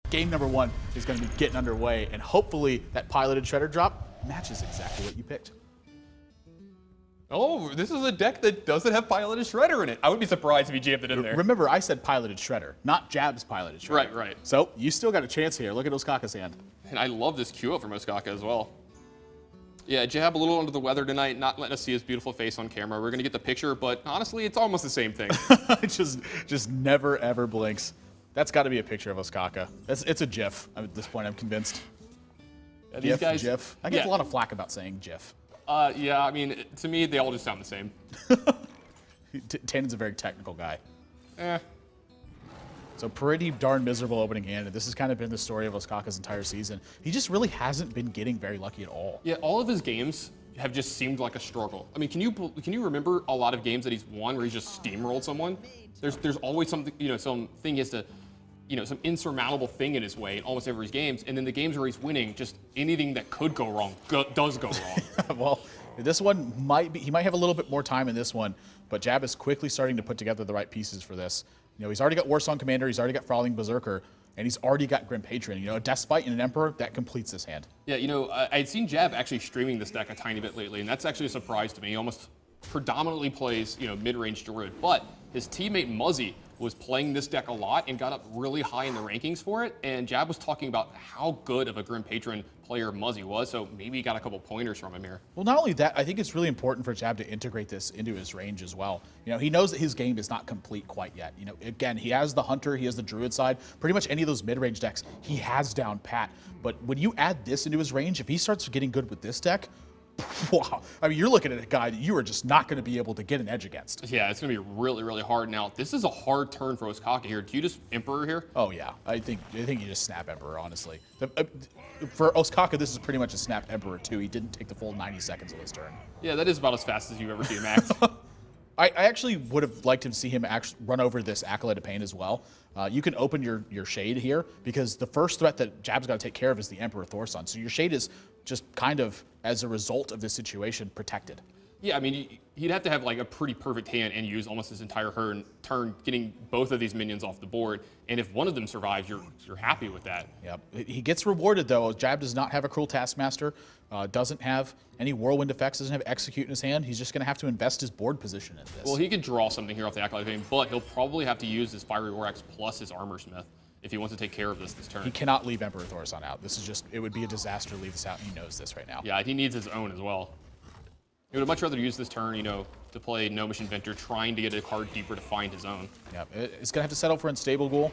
game number 1 is going to be getting underway, and hopefully that piloted Shredder drop matches exactly what you picked. Oh, this is a deck that doesn't have piloted Shredder in it. I would be surprised if he jammed it in there. Remember, I said piloted Shredder, not Jab's piloted Shredder. Right, right. So you still got a chance here. Look at Osaka's hand. And I love this queue up from Osaka as well. Yeah, Jab a little under the weather tonight, not letting us see his beautiful face on camera. We're going to get the picture, but honestly, it's almost the same thing. just never, ever blinks. That's got to be a picture of Osaka. It's a GIF at this point, I'm convinced. Yeah, these guys, GIF. I get a lot of flack about saying GIF. Yeah, I mean, to me, they all just sound the same. Tannen's a very technical guy. Eh. So pretty darn miserable opening hand, and this has kind of been the story of Osaka's entire season. He just really hasn't been getting very lucky at all. Yeah, all of his games have just seemed like a struggle. I mean, can you remember a lot of games that he's won where he's just steamrolled someone? There's always something, something he has to, some insurmountable thing in his way in almost every games, and then the games where he's winning, just anything that could go wrong does go wrong. Well, this one he might have a little bit more time in this one, but Jab is quickly starting to put together the right pieces for this. He's already got Warsong Commander, he's already got Frawling Berserker, and he's already got Grim Patron. A Deathspite and an Emperor, that completes this hand. Yeah, I had seen Jab actually streaming this deck a tiny bit lately, and that's actually a surprise to me. He almost predominantly plays, mid-range Druid, but his teammate Muzzy was playing this deck a lot and got up really high in the rankings for it, and Jab was talking about how good of a Grim Patron player Muzzy was, so maybe he got a couple pointers from him here. Well, not only that, I think it's really important for Jab to integrate this into his range as well. He knows that his game is not complete quite yet. Again, he has the Hunter, he has the Druid side, pretty much any of those mid-range decks he has down pat, but when you add this into his range, if he starts getting good with this deck, wow. I mean, you're looking at a guy that you are just not going to be able to get an edge against. Yeah, it's going to be really, really hard. Now, this is a hard turn for Osaka here. Do you just Emperor here? Oh, yeah. I think you just snap Emperor, honestly. For Osaka, this is pretty much a snap Emperor, too. He didn't take the full 90 seconds of his turn. Yeah, that is about as fast as you've ever seen him act. I actually would have liked to see him actually run over this Acolyte of Pain as well. You can open your Shade here, because the first threat that Jab's got to take care of is the Emperor Thorson. So your Shade is just kind of, as a result of this situation, protected. Yeah, I mean, he'd have to have like a pretty perfect hand and use almost his entire turn getting both of these minions off the board. And if one of them survives, you're happy with that. Yep. He gets rewarded, though. Jab does not have a Cruel Taskmaster, doesn't have any Whirlwind effects, doesn't have Execute in his hand. He's just going to have to invest his board position in this. Well, he could draw something here off the Acolyte of Pain, but he'll probably have to use his Fiery War Axe plus his Armor Smith if he wants to take care of this turn. He cannot leave Emperor Thorson out. This is just, it would be a disaster to leave this out, and he knows this right now. Yeah, he needs his own as well. He would much rather use this turn, to play Gnomish Inventor, trying to get a card deeper to find his own. Yeah, it's going to have to settle for Unstable Ghoul,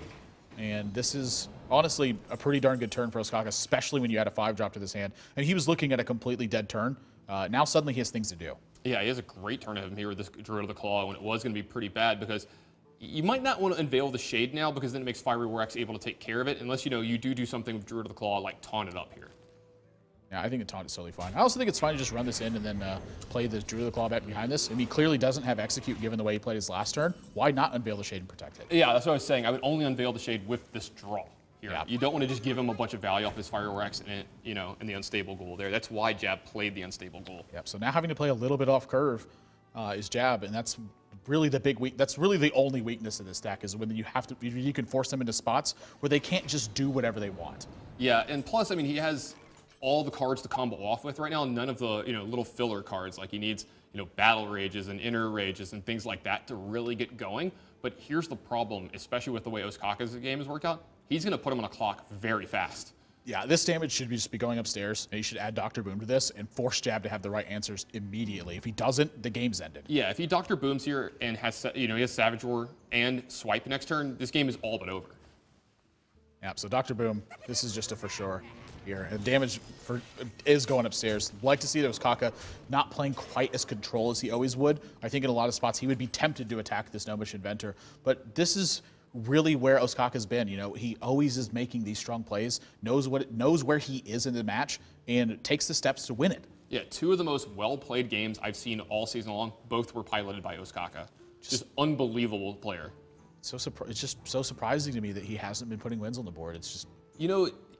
and this is honestly a pretty darn good turn for Osaka, especially when you add a 5-drop to this hand. And he was looking at a completely dead turn. Now suddenly he has things to do. Yeah, he has a great turn ahead of him here with this Druid of the Claw, when it was going to be pretty bad, because you might not want to unveil the Shade now, because then it makes Fiery War Axe able to take care of it, unless you do something with Druid of the Claw, like taunt it up here. Yeah, I think the taunt is totally fine. I also think it's fine to just run this in and then play the Druid of the Claw back behind this. I mean, he clearly doesn't have Execute given the way he played his last turn. Why not unveil the Shade and protect it? Yeah, that's what I was saying. I would only unveil the Shade with this draw here. Yeah. You don't want to just give him a bunch of value off his Fiery War Axe and, and the Unstable Ghoul there. That's why Jab played the Unstable Ghoul. Yep, so now having to play a little bit off curve is Jab, and that's really the that's really the only weakness of this deck, is when you can force them into spots where they can't just do whatever they want. Yeah, and plus, I mean, he has all the cards to combo off with right now, none of the little filler cards. Like he needs Battle Rages and Inner Rages and things like that to really get going. But here's the problem, especially with the way Osaka's game has worked out. He's going to put him on a clock very fast. Yeah, this damage should just be going upstairs, and you should add Dr. Boom to this and force Jab to have the right answers immediately. If he doesn't, the game's ended. Yeah, if he Dr. Booms here and has he has Savage Roar and Swipe next turn, this game is all but over. Yeah, so Dr. Boom, this is just a for sure here. And damage is going upstairs. Like to see that Osaka not playing quite as control as he always would. I think in a lot of spots he would be tempted to attack this Gnomish Inventor, but this is really where Osaka's been. He always is making these strong plays, knows where he is in the match, and takes the steps to win it. Yeah, two of the most well-played games I've seen all season long, both were piloted by Osaka. Just unbelievable player. It's just so surprising to me that he hasn't been putting wins on the board. It's just...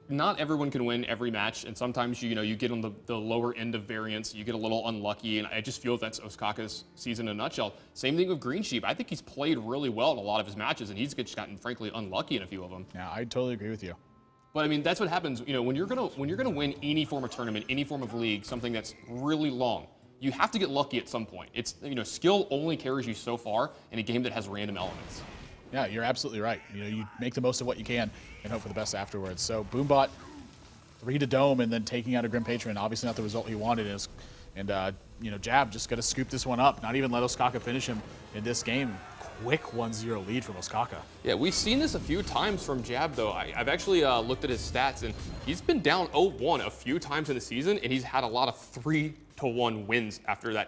not everyone can win every match, and sometimes you get on the lower end of variance, you get a little unlucky, and I just feel that's Osaka's season in a nutshell. Same thing with Green Sheep. I think he's played really well in a lot of his matches, and he's just gotten, frankly, unlucky in a few of them. Yeah, I totally agree with you. But I mean, that's what happens. You know, when you're gonna win any form of tournament, any form of league, something that's really long, you have to get lucky at some point. It's, you know, skill only carries you so far in a game that has random elements. Yeah, you're absolutely right. You know, you make the most of what you can and hope for the best afterwards. So Boombot 3 to Dome and then taking out a Grim Patron. Obviously not the result he wanted. And you know, Jab just got to scoop this one up. Not even let Ostkaka finish him in this game. Quick 1-0 lead from Ostkaka. Yeah, we've seen this a few times from Jab, though. I've actually looked at his stats, and he's been down 0-1 a few times in the season, and he's had a lot of 3-1 wins after that